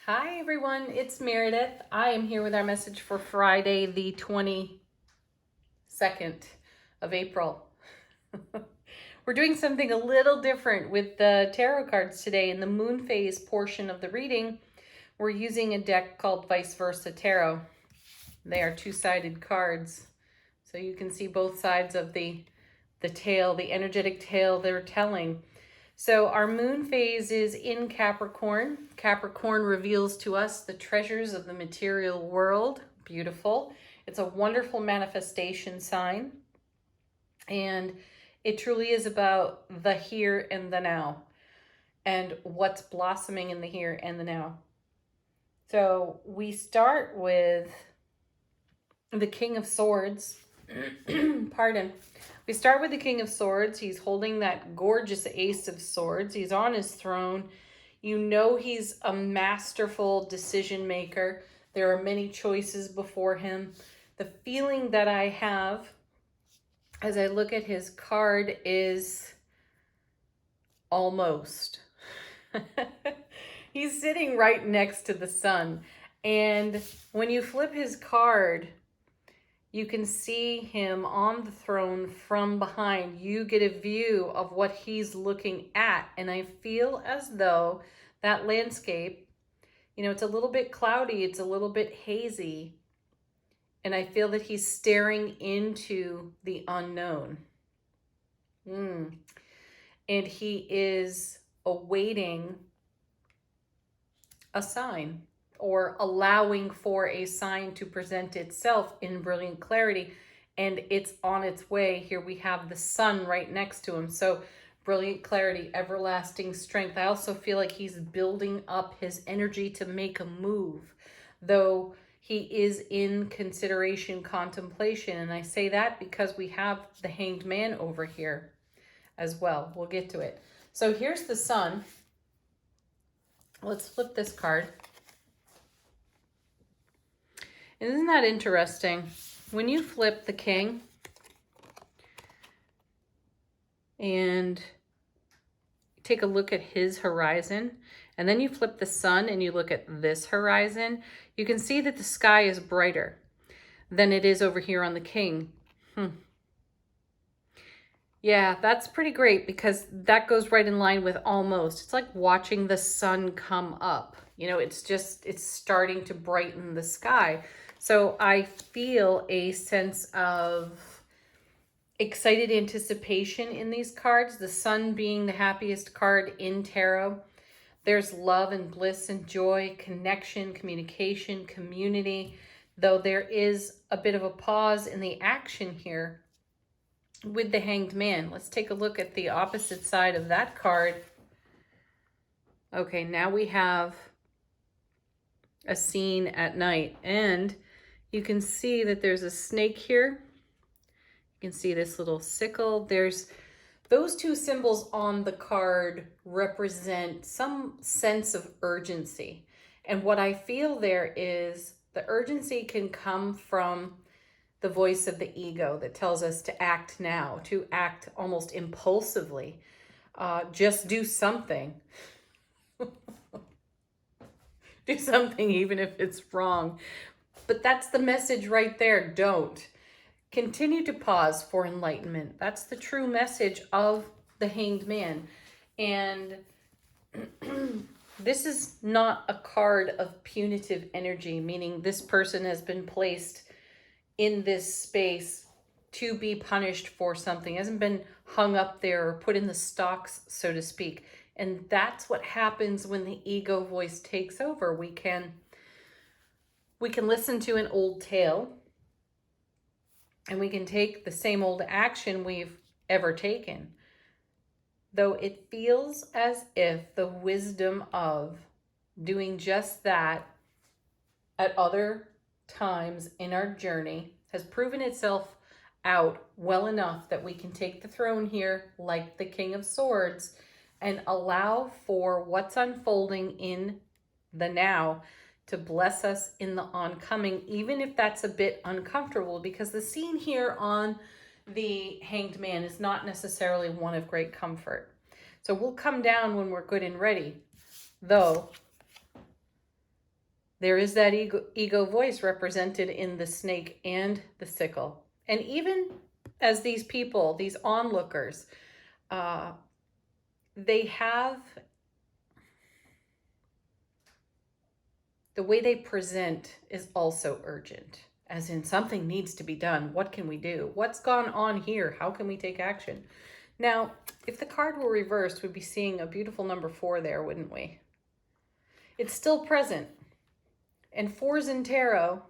Hi everyone, it's Meredith. I am here with our message for Friday, the 22nd of April. We're doing something a little different with the tarot cards today. In the moon phase portion of the reading, we're using a deck called Vice Versa Tarot. They are two-sided cards, so you can see both sides of the tale, the energetic tale they're telling. So our moon phase is in Capricorn. Capricorn reveals to us the treasures of the material world. Beautiful. It's a wonderful manifestation sign. And it truly is about the here and the now and what's blossoming in the here and the now. So we start with the King of Swords. Pardon. We start with the King of Swords. He's holding that gorgeous Ace of Swords. He's on his throne. You know he's a masterful decision maker. There are many choices before him. The feeling that I have as I look at his card is almost. He's sitting right next to the sun. And when you flip his card, you can see him on the throne from behind. You get a view of what he's looking at. And I feel as though that landscape, it's a little bit cloudy. It's a little bit hazy. And I feel that he's staring into the unknown. And he is awaiting a sign, or allowing for a sign to present itself in brilliant clarity. And it's on its way. Here we have the sun right next to him. So brilliant clarity, everlasting strength. I also feel like he's building up his energy to make a move, though he is in consideration, contemplation. And I say that because we have the Hanged Man over here as well. We'll get to it. So here's the sun. Let's flip this card. Isn't that interesting? When you flip the king and take a look at his horizon, and then you flip the sun and you look at this horizon, you can see that the sky is brighter than it is over here on the king. Yeah, that's pretty great because that goes right in line with almost. It's like watching the sun come up. It's starting to brighten the sky. So I feel a sense of excited anticipation in these cards. The sun being the happiest card in tarot. There's love and bliss and joy, connection, communication, community. Though there is a bit of a pause in the action here with the Hanged Man. Let's take a look at the opposite side of that card. Okay, now we have a scene at night, and you can see that there's a snake here. You can see this little sickle. There's those two symbols on the card represent some sense of urgency. And what I feel there is the urgency can come from the voice of the ego that tells us to act now, to act almost impulsively. Just do something. Do something even if it's wrong. But that's the message right there. Don't. Continue to pause for enlightenment. That's the true message of the Hanged Man. And this is not a card of punitive energy, meaning this person has been placed in this space to be punished for something. It hasn't been hung up there or put in the stocks, so to speak. And that's what happens when the ego voice takes over. We can listen to an old tale, and we can take the same old action we've ever taken. Though it feels as if the wisdom of doing just that at other times in our journey has proven itself out well enough that we can take the throne here like the King of Swords and allow for what's unfolding in the now to bless us in the oncoming, even if that's a bit uncomfortable, because the scene here on the Hanged Man is not necessarily one of great comfort. So we'll come down when we're good and ready, though There is that ego voice represented in the snake and the sickle. And even as these people, these onlookers, they have, the way they present is also urgent, as in something needs to be done. What can we do? What's gone on here? How can we take action? Now, if the card were reversed, we'd be seeing a beautiful number 4 there, wouldn't we? It's still present. And 4s in tarot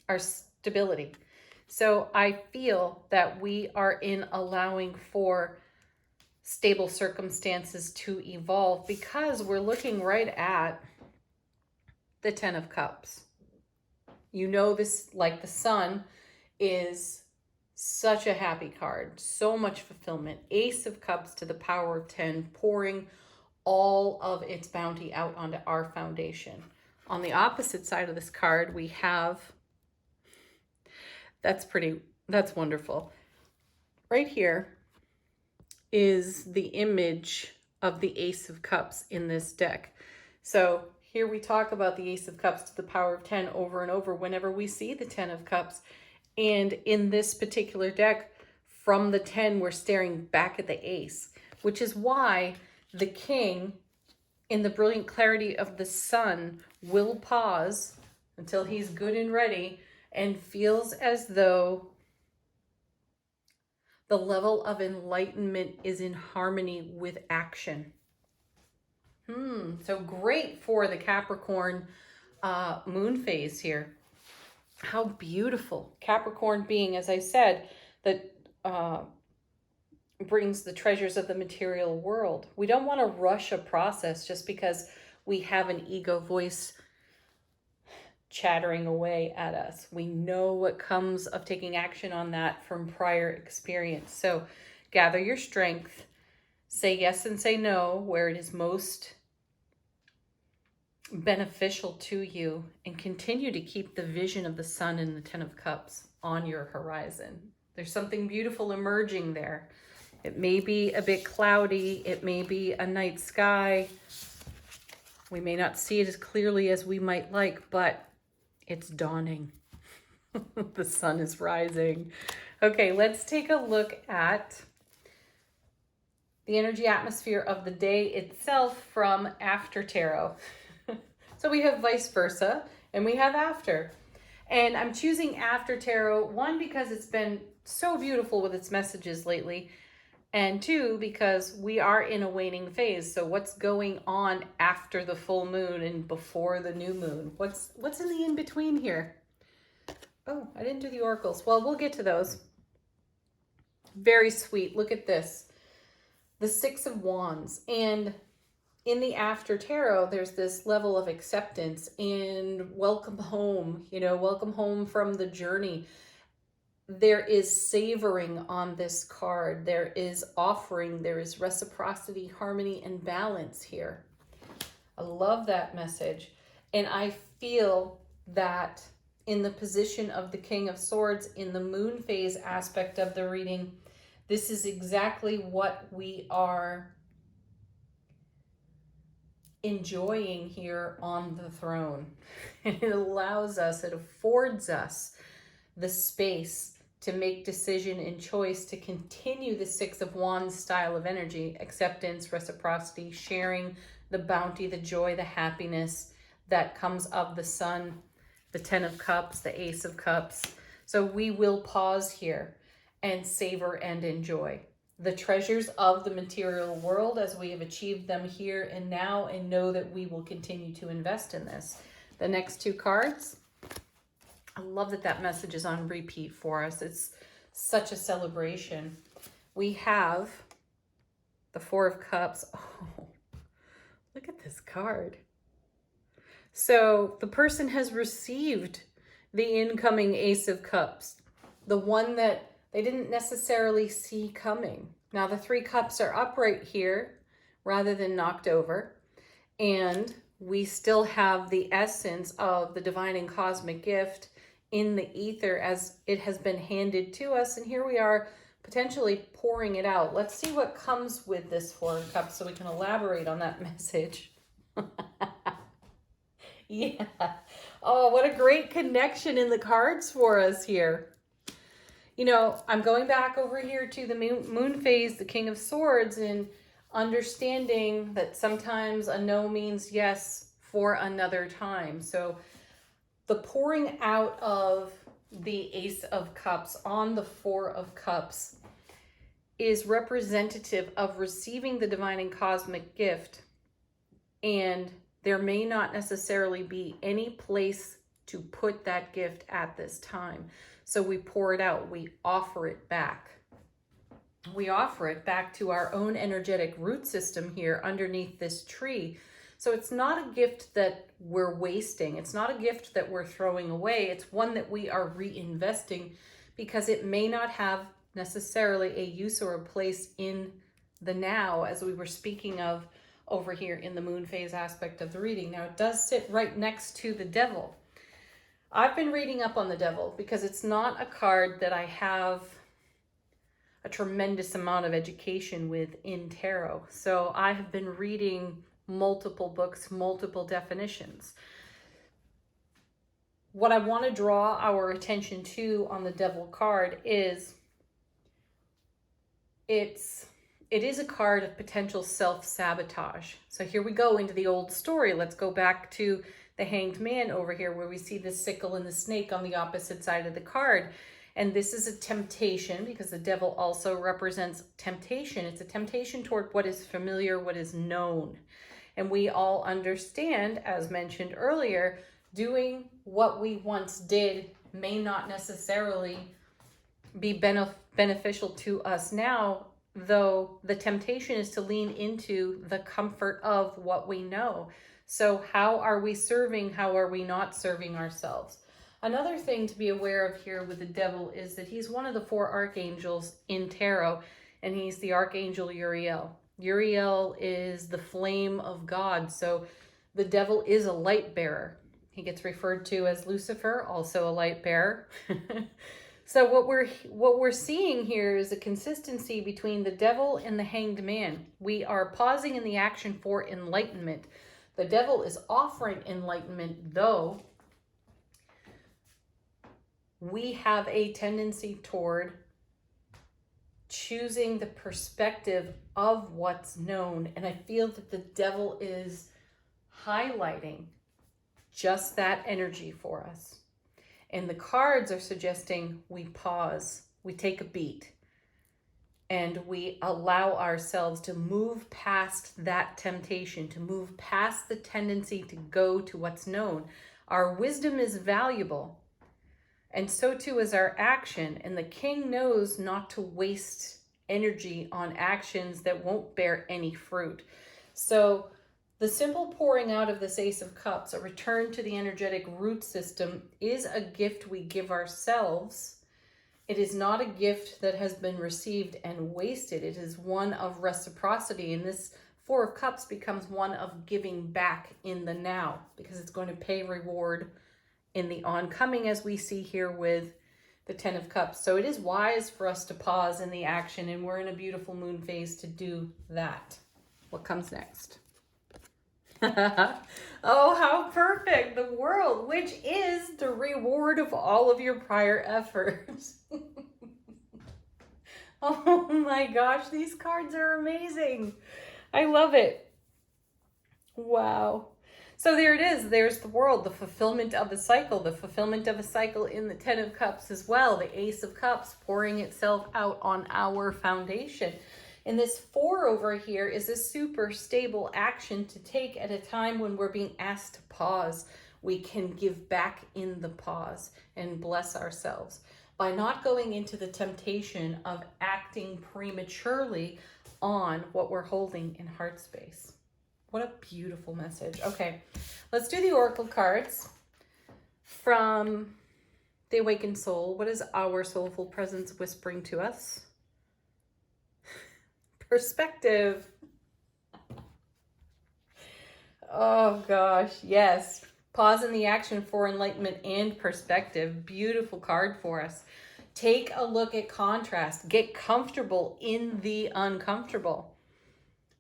are stability. So I feel that we are in allowing for stable circumstances to evolve, because we're looking right at the 10 of Cups. You know, this, like the Sun, is such a happy card. So much fulfillment. Ace of Cups to the power of 10, pouring all of its bounty out onto our foundation. On the opposite side of this card, we have, that's wonderful. Right here is the image of the Ace of Cups in this deck. So here we talk about the Ace of Cups to the power of 10 over and over whenever we see the 10 of Cups. And in this particular deck, from the 10, we're staring back at the Ace, which is why the King, in the brilliant clarity of the Sun, will pause until he's good and ready and feels as though the level of enlightenment is in harmony with action. So great for the Capricorn moon phase here. How beautiful. Capricorn being, as I said, that brings the treasures of the material world. We don't want to rush a process just because we have an ego voice chattering away at us. We know what comes of taking action on that from prior experience. So gather your strength, say yes and say no where it is most beneficial to you, and continue to keep the vision of the Sun and the 10 of Cups on your horizon. There's something beautiful emerging there. It may be a bit cloudy. It may be a night sky. We may not see it as clearly as we might like, but it's dawning. The sun is rising. Okay, let's take a look at the energy atmosphere of the day itself from After Tarot. So we have vice versa and we have after. And I'm choosing After Tarot, one, because it's been so beautiful with its messages lately, and two, because we are in a waning phase. So what's going on after the full moon and before the new moon? What's in the in-between here? Oh, I didn't do the oracles. Well, we'll get to those. Very sweet. Look at this. The Six of Wands. And in the After Tarot, there's this level of acceptance and welcome home, welcome home from the journey. There is savoring on this card. There is offering. There is reciprocity, harmony, and balance here. I love that message. And I feel that in the position of the King of Swords in the moon phase aspect of the reading, this is exactly what we are enjoying here on the throne. And it allows us, it affords us the space to make decision and choice to continue the Six of Wands style of energy, acceptance, reciprocity, sharing the bounty, the joy, the happiness that comes of the Sun, the 10 of Cups, the Ace of Cups. So we will pause here and savor and enjoy the treasures of the material world as we have achieved them here and now, and know that we will continue to invest in this. The next two cards, I love that that message is on repeat for us. It's such a celebration. We have the Four of Cups. Oh, look at this card. So the person has received the incoming Ace of Cups, the one that they didn't necessarily see coming. Now the Three Cups are upright here rather than knocked over. And we still have the essence of the divine and cosmic gift in the ether as it has been handed to us. And here we are potentially pouring it out. Let's see what comes with this Four of Cups so we can elaborate on that message. Yeah. Oh, what a great connection in the cards for us here. You know, I'm going back over here to the moon phase, the King of Swords, and understanding that sometimes a no means yes for another time. So the pouring out of the Ace of Cups on the Four of Cups is representative of receiving the divine and cosmic gift, and there may not necessarily be any place to put that gift at this time. So we pour it out, we offer it back. We offer it back to our own energetic root system here underneath this tree. So it's not a gift that we're wasting. It's not a gift that we're throwing away. It's one that we are reinvesting because it may not have necessarily a use or a place in the now, as we were speaking of over here in the moon phase aspect of the reading. Now, it does sit right next to the devil. I've been reading up on the devil because it's not a card that I have a tremendous amount of education with in tarot. So I have been reading multiple books, multiple definitions. What I want to draw our attention to on the devil card is it is a card of potential self-sabotage. So here we go into the old story. Let's go back to the Hanged Man over here where we see the sickle and the snake on the opposite side of the card. And this is a temptation because the devil also represents temptation. It's a temptation toward what is familiar, what is known. And we all understand, as mentioned earlier, doing what we once did may not necessarily be beneficial to us now, though the temptation is to lean into the comfort of what we know. So how are we serving? How are we not serving ourselves? Another thing to be aware of here with the devil is that he's one of the four archangels in tarot, and he's the archangel Uriel. Uriel is the flame of God, so the devil is a light bearer. He gets referred to as Lucifer, also a light bearer. So what we're seeing here is a consistency between the devil and the Hanged Man. We are pausing in the action for enlightenment. The devil is offering enlightenment, though we have a tendency toward choosing the perspective of what's known. And I feel that the devil is highlighting just that energy for us. And the cards are suggesting we pause, we take a beat, and we allow ourselves to move past that temptation, to move past the tendency to go to what's known. Our wisdom is valuable, and so too is our action. And the king knows not to waste energy on actions that won't bear any fruit. So the simple pouring out of this Ace of Cups, a return to the energetic root system, is a gift we give ourselves. It is not a gift that has been received and wasted. It is one of reciprocity. And this Four of Cups becomes one of giving back in the now, because it's going to pay reward in the oncoming, as we see here with the Ten of Cups. So it is wise for us to pause in the action, and we're in a beautiful moon phase to do that. What comes next? Oh, how perfect. The World, which is the reward of all of your prior efforts. Oh my gosh, these cards are amazing. I love it. Wow. So there it is. There's the World, the fulfillment of a cycle, the fulfillment of a cycle in the Ten of Cups as well. The Ace of Cups pouring itself out on our foundation. And this Four over here is a super stable action to take at a time when we're being asked to pause. We can give back in the pause and bless ourselves by not going into the temptation of acting prematurely on what we're holding in heart space. What a beautiful message. Okay, let's do the Oracle cards from the Awakened Soul. What is our soulful presence whispering to us? Perspective. Oh gosh, yes. Pause in the action for enlightenment and perspective. Beautiful card for us. Take a look at contrast. Get comfortable in the uncomfortable.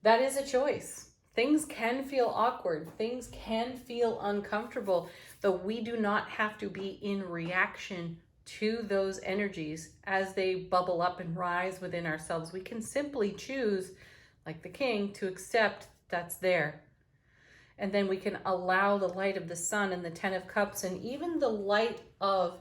That is a choice. Things can feel awkward. Things can feel uncomfortable, though we do not have to be in reaction to those energies as they bubble up and rise within ourselves. We can simply choose, like the king, to accept that's there. And then we can allow the light of the sun and the 10 of cups and even the light of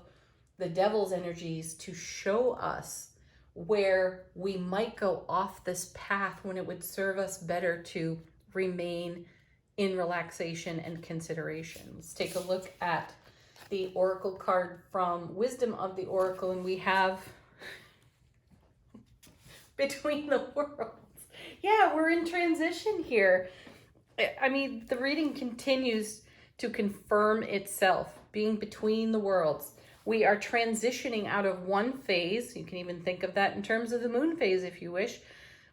the devil's energies to show us where we might go off this path when it would serve us better to remain in relaxation and consideration. Let's take a look at the oracle card from Wisdom of the Oracle, and we have Between the Worlds. Yeah, we're in transition here. I mean, the reading continues to confirm itself, being between the worlds. We are transitioning out of one phase. You can even think of that in terms of the moon phase if you wish.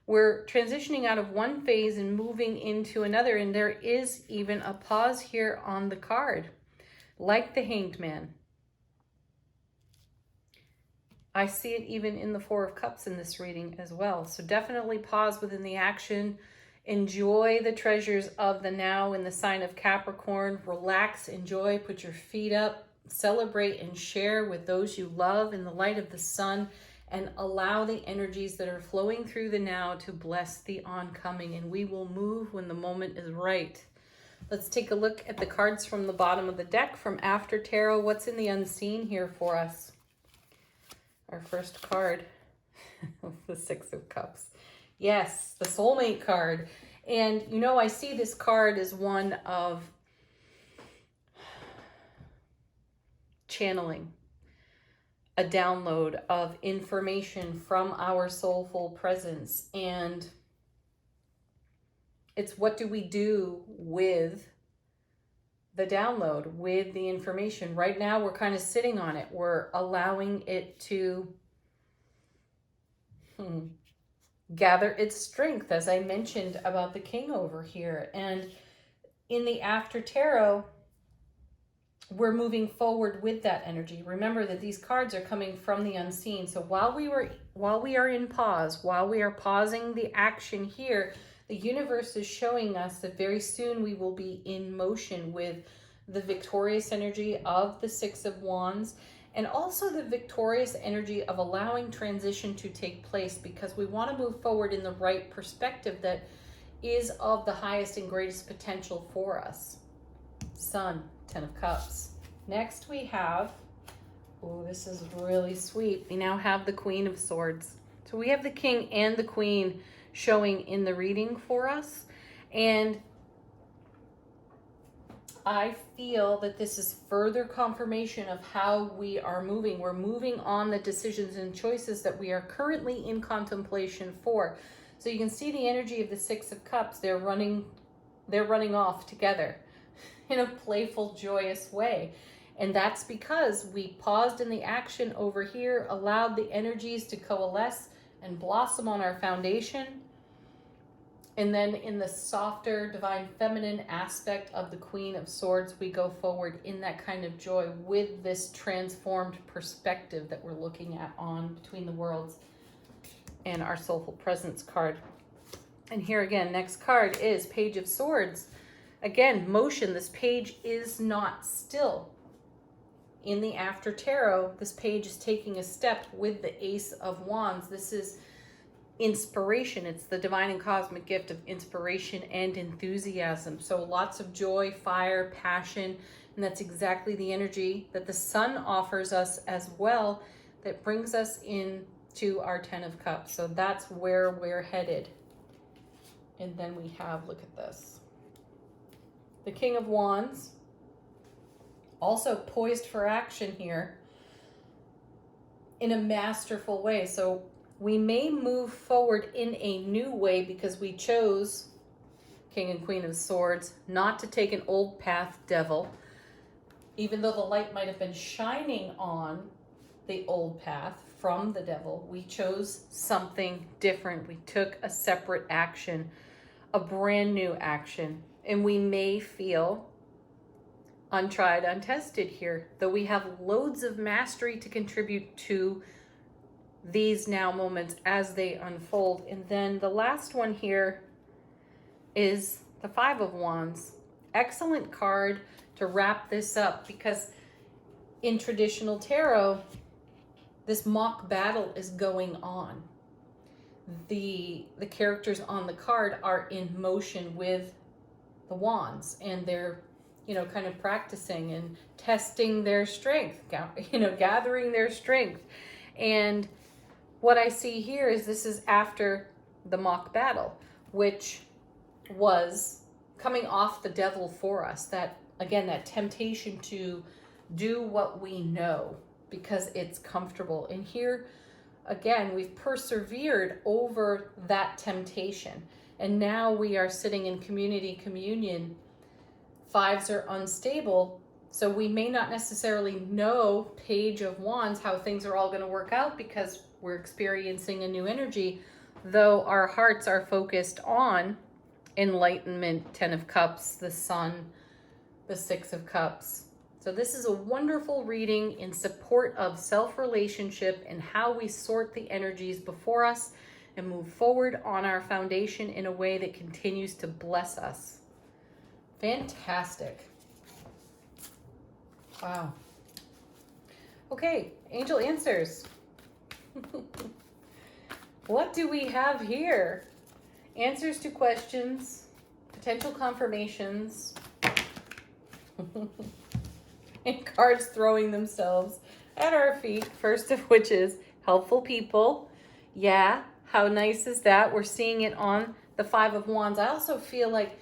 We're transitioning out of one phase and moving into another. And there is even a pause here on the card, like the Hanged Man. I see it even in the Four of Cups in this reading as well. So definitely pause within the action. Enjoy the treasures of the now in the sign of Capricorn. Relax, enjoy, put your feet up, celebrate and share with those you love in the light of the sun, and allow the energies that are flowing through the now to bless the oncoming. And we will move when the moment is right. Let's take a look at the cards from the bottom of the deck from After Tarot. What's in the unseen here for us? Our first card, the Six of Cups. Yes, the soulmate card. And you know, I see this card as one of channeling, a download of information from our soulful presence. And it's what do we do with the download, with the information? Right now, we're kind of sitting on it. We're allowing it to gather its strength, as I mentioned about the king over here. And in the After Tarot, we're moving forward with that energy. Remember that these cards are coming from the unseen. So while we are in pause, while we are pausing the action here, the universe is showing us that very soon we will be in motion with the victorious energy of the Six of Wands, and also the victorious energy of allowing transition to take place, because we want to move forward in the right perspective that is of the highest and greatest potential for us. Sun, 10 of Cups. Next we have, oh, this is really sweet. We now have the Queen of Swords. So we have the King and the Queen showing in the reading for us. And I feel that this is further confirmation of how we are moving. We're moving on the decisions and choices that we are currently in contemplation for. So you can see the energy of the Six of Cups. They're running off together in a playful, joyous way. And that's because we paused in the action over here, allowed the energies to coalesce and blossom on our foundation. And then in the softer, divine feminine aspect of the Queen of Swords, we go forward in that kind of joy with this transformed perspective that we're looking at on Between the Worlds and our Soulful Presence card. And here again, next card is Page of Swords. Again, motion. This page is not still. In the After Tarot, this page is taking a step with the Ace of Wands. This is inspiration. It's the divine and cosmic gift of inspiration and enthusiasm. So lots of joy, fire, passion, and that's exactly the energy that the sun offers us as well, that brings us into our 10 of Cups. So that's where we're headed. And then we have, look at this, the King of Wands, also poised for action here in a masterful way. So we may move forward in a new way because we chose, King and Queen of Swords, not to take an old path devil. Even though the light might have been shining on the old path from the devil, we chose something different. We took a separate action, a brand new action. And we may feel untried, untested here, though we have loads of mastery to contribute to these now moments as they unfold. And then the last one here is The Five of Wands. Excellent card to wrap this up, because in traditional tarot, this mock battle is going on. The characters on the card are in motion with the wands, and they're, kind of practicing and testing their strength, gathering their strength. And what I see here is this is after the mock battle, which was coming off the devil for us. That, again, that temptation to do what we know because it's comfortable. And here, again, we've persevered over that temptation. And now we are sitting in communion. Fives are unstable. So we may not necessarily know, Page of Wands, how things are all going to work out because we're experiencing a new energy, though our hearts are focused on enlightenment, 10 of Cups, the Sun, the 6 of Cups. So this is a wonderful reading in support of self-relationship and how we sort the energies before us and move forward on our foundation in a way that continues to bless us. Fantastic. Wow. Okay, angel answers. What do we have here? Answers to questions, potential confirmations, and cards throwing themselves at our feet. First of which is helpful people. Yeah, how nice is that? We're seeing it on the Five of Wands. I also feel like,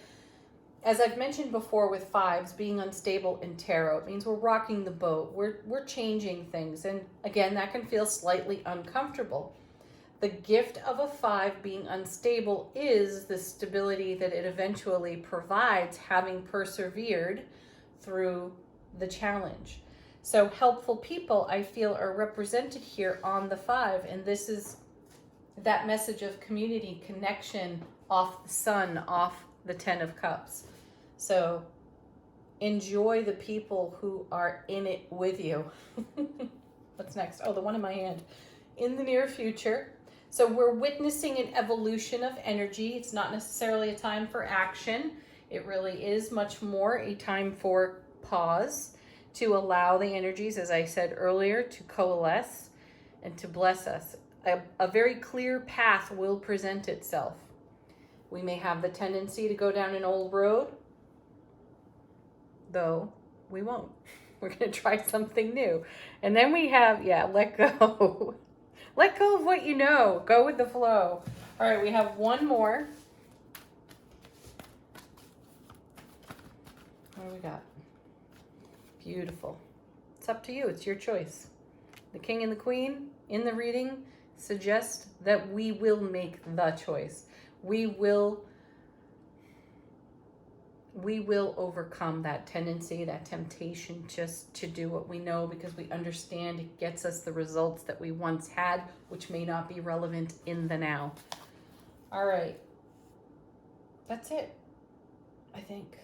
as I've mentioned before with fives being unstable in tarot, it means we're rocking the boat. We're changing things. And again, that can feel slightly uncomfortable. The gift of a five being unstable is the stability that it eventually provides, having persevered through the challenge. So helpful people, I feel, are represented here on the five. And this is that message of community, connection, off the Sun, off the 10 of Cups. So enjoy the people who are in it with you. What's next? Oh, the one in my hand. In the near future. So we're witnessing an evolution of energy. It's not necessarily a time for action. It really is much more a time for pause, to allow the energies, as I said earlier, to coalesce and to bless us. A very clear path will present itself. We may have the tendency to go down an old road, though we won't. We're going to try something new. And then we have, let go. Let go of what you know. Go with the flow. All right, we have one more. What do we got? Beautiful. It's up to you. It's your choice. The King and the Queen in the reading suggest that we will make the choice. We will overcome that tendency, that temptation just to do what we know, because we understand it gets us the results that we once had, which may not be relevant in the now. All right. That's it, I think.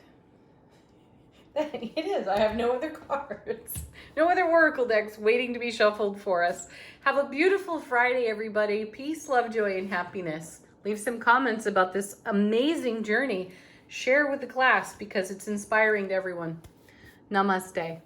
It is. I have no other cards. No other oracle decks waiting to be shuffled for us. Have a beautiful Friday, everybody. Peace, love, joy, and happiness. Leave some comments about this amazing journey. Share with the class because it's inspiring to everyone. Namaste.